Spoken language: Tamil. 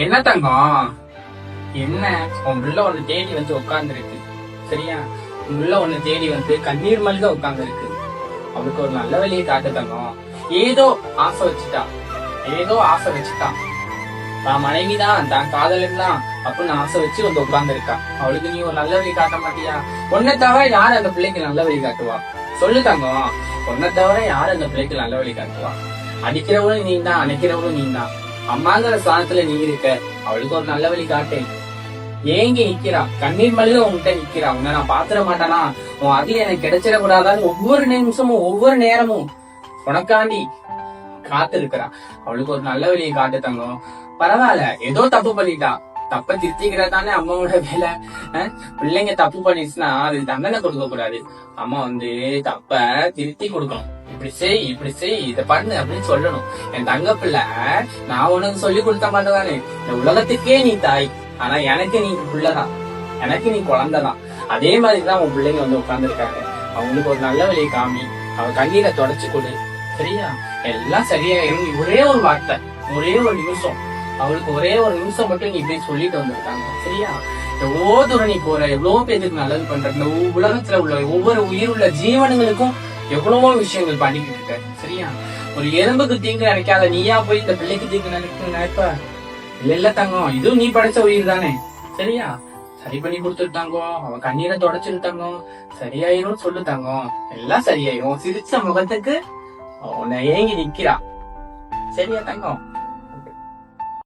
என்ன தங்கம்? என்ன உன் பிள்ளை ஒண்ணு தேடி வந்து உட்கார்ந்து இருக்கு. சரியா? உன் பிள்ளை ஒண்ணு தேடி வந்து கண்ணீர் மல்க உட்கார்ந்து இருக்கு. அவளுக்கு ஒரு நல்ல வழியை காட்டு தங்கம். ஏதோ ஆசை வச்சுட்டான். தான் மனைவிதான், தான் காதலன் தான் அப்படின்னு ஆசை வச்சு வந்து உட்கார்ந்து இருக்கா. அவளுக்கு நீ ஒரு நல்ல வழி காட்ட மாட்டியா? உன்னை தவிர யார் அந்த பிள்ளைக்கு நல்ல வழி காட்டுவா? சொல்லு தங்கம். உன்னை தவிர யார் அந்த பிள்ளைக்கு நல்ல வழி காட்டுவா? அடிக்கிறவளும் நீ தான், அணைக்கிறவளும் நீ தான். அம்மாங்கிற ஸ்தானத்துல நீ இருக்க. அவளுக்கு ஒரு நல்ல வழி காட்டு. ஏங்கி நிக்கிறா, கண்ணீர் மல்க உன்கிட்ட நிக்கிறா. உன்னை நான் பாத்துட மாட்டானா? உன் அருள் எனக்கு கிடைச்சிட கூடாதான்னு ஒவ்வொரு நிமிஷமும் ஒவ்வொரு நேரமும் உனக்காண்டி காத்து இருக்கிறா. அவளுக்கு ஒரு நல்ல வழியை காட்டு தங்கம். பரவாயில்ல, ஏதோ தப்பு பண்ணிட்டா, தப்ப திருத்திக்கிறதானே அம்மாவோட வேலை. பிள்ளைங்க தப்பு பண்ணிச்சுன்னா அது தண்டனை கொடுக்க கூடாது. அம்மா வந்து தப்ப திருத்தி கொடுக்கணும். இப்படி செய் இத பண்ணு அப்படின்னு சொல்லணும். என் தங்க பிள்ளை, நான் உனக்கு சொல்லி கொடுத்த மாட்டேதானே? இந்த உலகத்துக்கே நீ தாய், ஆனா எனக்கு நீ பிள்ளைதான், எனக்கு நீ குழந்தைதான். அதே மாதிரிதான் உன் பிள்ளைங்க வந்து உட்கார்ந்து இருக்காங்க. அவங்களுக்கு ஒரு நல்ல வழியை காமி, அவ கண்ணீரை தொடச்சு கொடு. சரியா? எல்லாம் சரியாயிரும். ஒரே ஒரு வார்த்தை, ஒரே ஒரு நிமிஷம், அவளுக்கு ஒரே ஒரு நிமிஷம் மட்டும் நீ இப்படி சொல்லிட்டு வந்திருக்காங்க. சரியா? எவ்வளோ தூரம் நீ போற, எவ்வளவு பேருக்கு நல்லது பண்ற. இந்த உலகத்துல உள்ள ஒவ்வொரு உயிர் உள்ள ஜீவனங்களுக்கும் எவ்வளவோ விஷயங்கள் பண்ணிக்கிட்டு இருக்க. சரியா? ஒரு எறும்புக்கு தீங்கு நினைக்காத நீயா போய் இந்த பிள்ளைக்கு தீங்கு நினைப்ப? இல்ல தங்கம், இதுவும் நீ படைச்ச உயிர் தானே. சரியா? சரி பண்ணி கொடுத்துட்டாங்கோ. அவன் கண்ணீரை தொடச்சிருட்டாங்க. சரியாயிரும் சொல்லு தங்கம். எல்லாம் சரியாயிரும். சிரிச்ச முகத்துக்கு உன்னை ஏங்கி நிக்கிறா. சரியா தங்கம்?